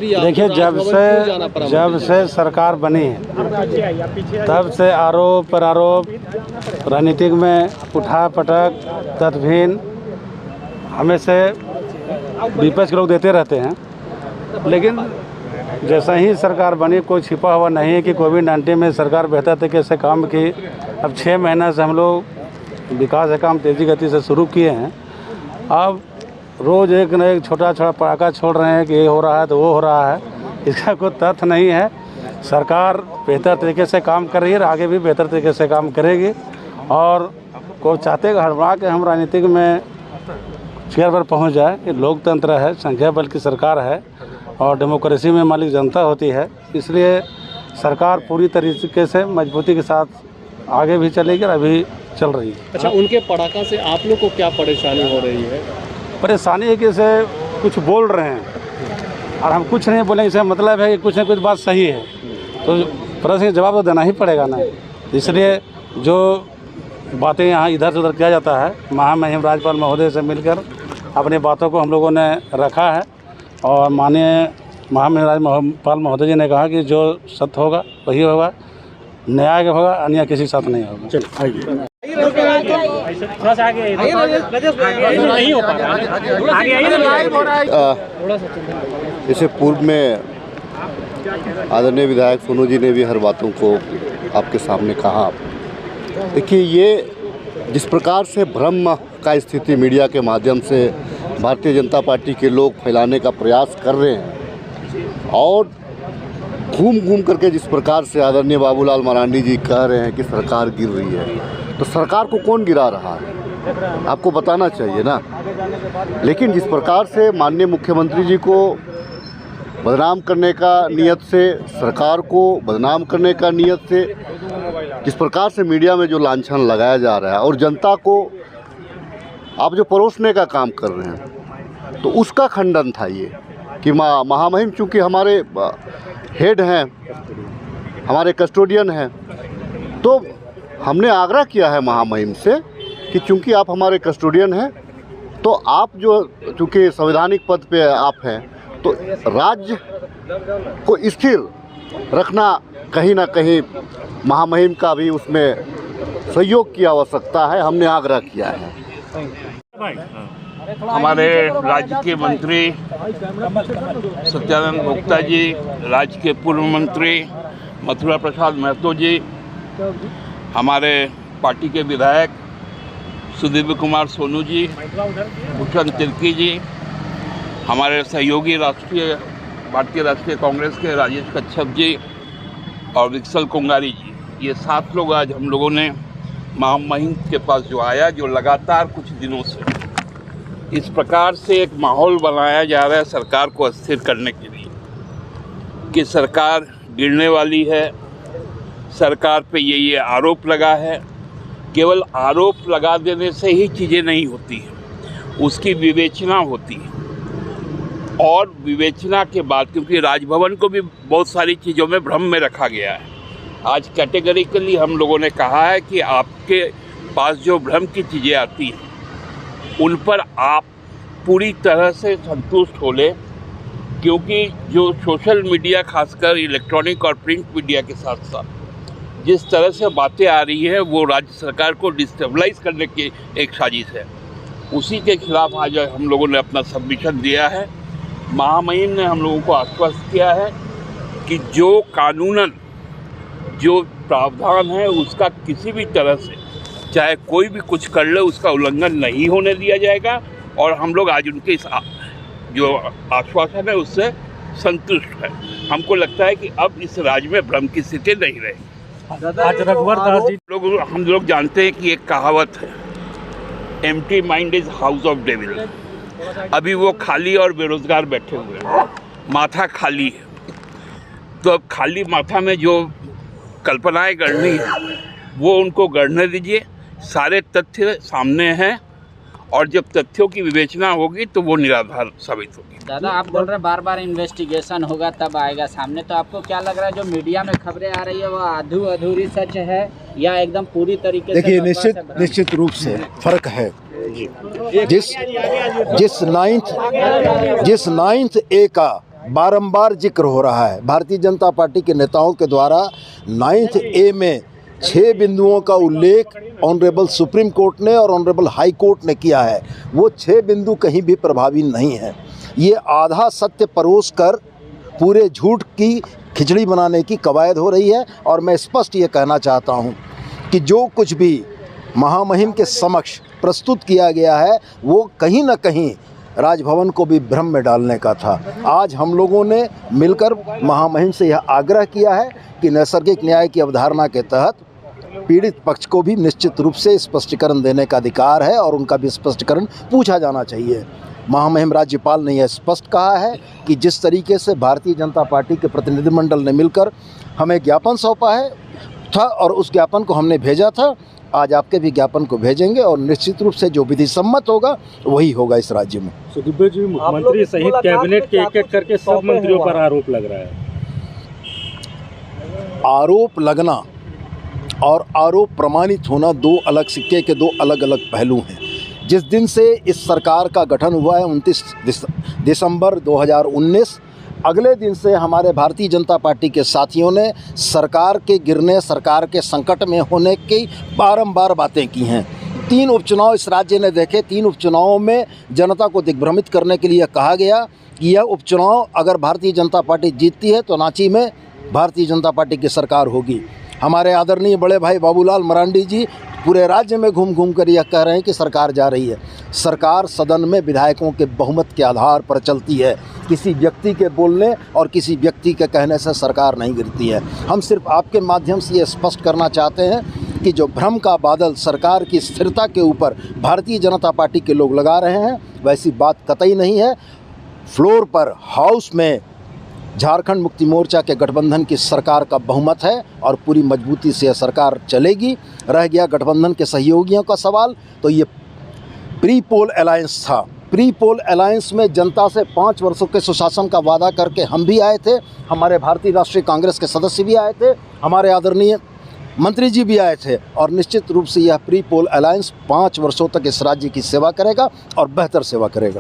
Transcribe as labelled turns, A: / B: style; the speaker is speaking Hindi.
A: मंत्री
B: देखिए, जब से सरकार बनी है तब से आरोप पर आरोप, राजनीतिक में उठा पटक, तदभीन हमेशा विपक्ष के लोग देते रहते हैं। लेकिन जैसा ही सरकार बनी, कोई छिपा हुआ नहीं है कि कोविड-19 में सरकार बेहतर तरीके से काम की। अब 6 महीने से हम लोग विकास का काम तेज़ी गति से शुरू किए हैं। अब रोज़ एक न एक छोटा छोटा पटाखा छोड़ रहे हैं कि ये हो रहा है तो वो हो रहा है, इसका कोई तथ्य नहीं है। सरकार बेहतर तरीके से काम कर रही है और आगे भी बेहतर तरीके से काम करेगी। और कोई चाहते हैं हड़बड़ा के हम राजनीतिक में चेयर पर पहुँच जाए। ये लोकतंत्र है, संख्या बल की सरकार है और डेमोक्रेसी में मालिक जनता होती है। इसलिए सरकार पूरी तरीके से मजबूती के साथ आगे भी चलेगी और अभी चल रही है।
A: अच्छा, उनके पटाखा से आप लोग को क्या परेशानी हो रही है?
B: परेशानी है कि इसे कुछ बोल रहे हैं और हम कुछ नहीं बोलेंगे, इसका मतलब है कि कुछ न कुछ बात सही है, तो प्रश्न का जवाब तो देना ही पड़ेगा ना। इसलिए जो बातें यहाँ इधर से उधर किया जाता है, महामहिम राज्यपाल महोदय से मिलकर अपनी बातों को हम लोगों ने रखा है और माननीय महामहिम राज्यपाल महोदय जी ने कहा कि जो सत्य होगा वही होगा, न्याय होगा, अन्य किसी के साथ नहीं होगा। चलिए
C: इससे पूर्व में आदरणीय विधायक सोनू जी ने भी हर बातों को आपके सामने कहा। देखिए, ये जिस प्रकार से भ्रम का स्थिति मीडिया के माध्यम से भारतीय जनता पार्टी के लोग फैलाने का प्रयास कर रहे हैं और घूम घूम करके जिस प्रकार से आदरणीय बाबूलाल मरांडी जी कह रहे हैं कि सरकार गिर रही है, तो सरकार को कौन गिरा रहा है आपको बताना चाहिए ना। लेकिन जिस प्रकार से माननीय मुख्यमंत्री जी को बदनाम करने का नियत से, सरकार को बदनाम करने का नियत से जिस प्रकार से मीडिया में जो लांछन लगाया जा रहा है और जनता को आप जो परोसने का काम कर रहे हैं, तो उसका खंडन था ये कि महामहिम चूँकि हमारे हेड हैं, हमारे कस्टोडियन हैं, तो हमने आग्रह किया है महामहिम से कि चूँकि आप हमारे कस्टोडियन हैं, तो आप जो चूँकि संवैधानिक पद पे आप हैं, तो राज्य को स्थिर रखना कहीं ना कहीं महामहिम का भी उसमें सहयोग की आवश्यकता है। हमने आग्रह किया है।
D: हमारे राज्य के मंत्री सत्यानंद भोक्ता जी, राज्य के पूर्व मंत्री मथुरा प्रसाद महतो जी, हमारे पार्टी के विधायक सुदीप कुमार सोनू जी, भूषण तिर्की जी, हमारे सहयोगी भारतीय राष्ट्रीय कांग्रेस के राजेश कच्छप जी और विक्सल कोंगारी जी, ये 7 लोग आज हम लोगों ने महामहिम के पास जो आया, जो लगातार कुछ दिनों से इस प्रकार से एक माहौल बनाया जा रहा है सरकार को अस्थिर करने के लिए कि सरकार गिरने वाली है, सरकार पे ये आरोप लगा है। केवल आरोप लगा देने से ही चीज़ें नहीं होती हैं, उसकी विवेचना होती है और विवेचना के बाद, क्योंकि राजभवन को भी बहुत सारी चीज़ों में भ्रम में रखा गया है, आज कैटेगरिकली हम लोगों ने कहा है कि आपके पास जो भ्रम की चीज़ें आती हैं उन पर आप पूरी तरह से संतुष्ट हो लें, क्योंकि जो सोशल मीडिया, खासकर इलेक्ट्रॉनिक और प्रिंट मीडिया के साथ साथ जिस तरह से बातें आ रही है, वो राज्य सरकार को डिस्टेबलाइज करने की एक साजिश है। उसी के खिलाफ आज हम लोगों ने अपना सबमिशन दिया है। महामहिम ने हम लोगों को आश्वस्त किया है कि जो कानूनन जो प्रावधान है उसका किसी भी तरह से, चाहे कोई भी कुछ कर ले, उसका उल्लंघन नहीं होने दिया जाएगा और हम लोग आज उनके इस जो आश्वासन है उससे संतुष्ट है। हमको लगता है कि अब इस राज्य में भ्रम की स्थिति नहीं रहेगी। हम लोग जानते हैं कि एक कहावत है, empty mind is house of devil. अभी वो खाली और बेरोजगार बैठे हुए हैं, माथा खाली है, तो अब खाली माथा में जो कल्पनाएं गढ़नी है वो उनको गढ़ने दीजिए। सारे तथ्य सामने हैं और जब तथ्यों की विवेचना होगी तो वो निराधार साबित होगी।
E: दादा, आप बोल रहे हैं बार बार इन्वेस्टिगेशन होगा तब आएगा सामने, तो आपको क्या लग रहा है जो मीडिया में खबरें आ रही है वो अधूरी सच है या एकदम पूरी तरीके से?
F: देखिए, निश्चित रूप से फर्क है। जिस 9th A का बारंबार जिक्र हो रहा है। भारतीय जनता पार्टी के नेताओं के द्वारा 9th A में 6 बिंदुओं का उल्लेख ऑनरेबल सुप्रीम कोर्ट ने और ऑनरेबल हाई कोर्ट ने किया है। वो 6 बिंदु कहीं भी प्रभावी नहीं है। ये आधा सत्य परोस कर पूरे झूठ की खिचड़ी बनाने की कवायद हो रही है। और मैं स्पष्ट ये कहना चाहता हूँ कि जो कुछ भी महामहिम के समक्ष प्रस्तुत किया गया है वो कहीं न कहीं राजभवन को भी भ्रम में डालने का था। आज हम लोगों ने मिलकर महामहिम से यह आग्रह किया है कि नैसर्गिक न्याय की अवधारणा के तहत पीड़ित पक्ष को भी निश्चित रूप से स्पष्टीकरण देने का अधिकार है और उनका भी स्पष्टीकरण पूछा जाना चाहिए। महामहिम राज्यपाल ने यह स्पष्ट कहा है कि जिस तरीके से भारतीय जनता पार्टी के प्रतिनिधिमंडल ने मिलकर हमें ज्ञापन सौंपा है था और उस ज्ञापन को हमने भेजा था, आज आपके भी ज्ञापन को भेजेंगे और निश्चित रूप से जो विधि सम्मत होगा वही होगा इस राज्य में।
G: दिव्य जी, मुख्यमंत्री सहित कैबिनेट के एक-एक करके सब मंत्रियों पर आरोप लग रहा है। आरोप लगना और आरोप प्रमाणित होना दो अलग सिक्के के दो अलग अलग पहलू हैं। जिस दिन से इस सरकार का गठन हुआ है 29 दिसंबर 2019, अगले दिन से हमारे भारतीय जनता पार्टी के साथियों ने सरकार के गिरने, सरकार के संकट में होने की बारंबार बातें की हैं। 3 उपचुनाव इस राज्य ने देखे। 3 उपचुनावों में जनता को दिग्भ्रमित करने के लिए कहा गया कि यह उपचुनाव अगर भारतीय जनता पार्टी जीतती है तो रांची में भारतीय जनता पार्टी की सरकार होगी। हमारे आदरणीय बड़े भाई बाबूलाल मरांडी जी पूरे राज्य में घूम घूम कर यह कह रहे हैं कि सरकार जा रही है। सरकार सदन में विधायकों के बहुमत के आधार पर चलती है। किसी व्यक्ति के बोलने और किसी व्यक्ति के कहने से सरकार नहीं गिरती है। हम सिर्फ आपके माध्यम से ये स्पष्ट करना चाहते हैं कि जो भ्रम का बादल सरकार की स्थिरता के ऊपर भारतीय जनता पार्टी के लोग लगा रहे हैं वैसी बात कतई नहीं है। फ्लोर पर हाउस में झारखंड मुक्ति मोर्चा के गठबंधन की सरकार का बहुमत है और पूरी मजबूती से यह सरकार चलेगी। रह गया गठबंधन के सहयोगियों का सवाल, तो ये प्री पोल अलायंस था। प्री पोल अलायंस में जनता से 5 वर्षों के सुशासन का वादा करके हम भी आए थे, हमारे भारतीय राष्ट्रीय कांग्रेस के सदस्य भी आए थे, हमारे आदरणीय मंत्री जी भी आए थे और निश्चित रूप से यह प्री पोल अलायंस 5 वर्षों तक इस राज्य की सेवा करेगा और बेहतर सेवा करेगा।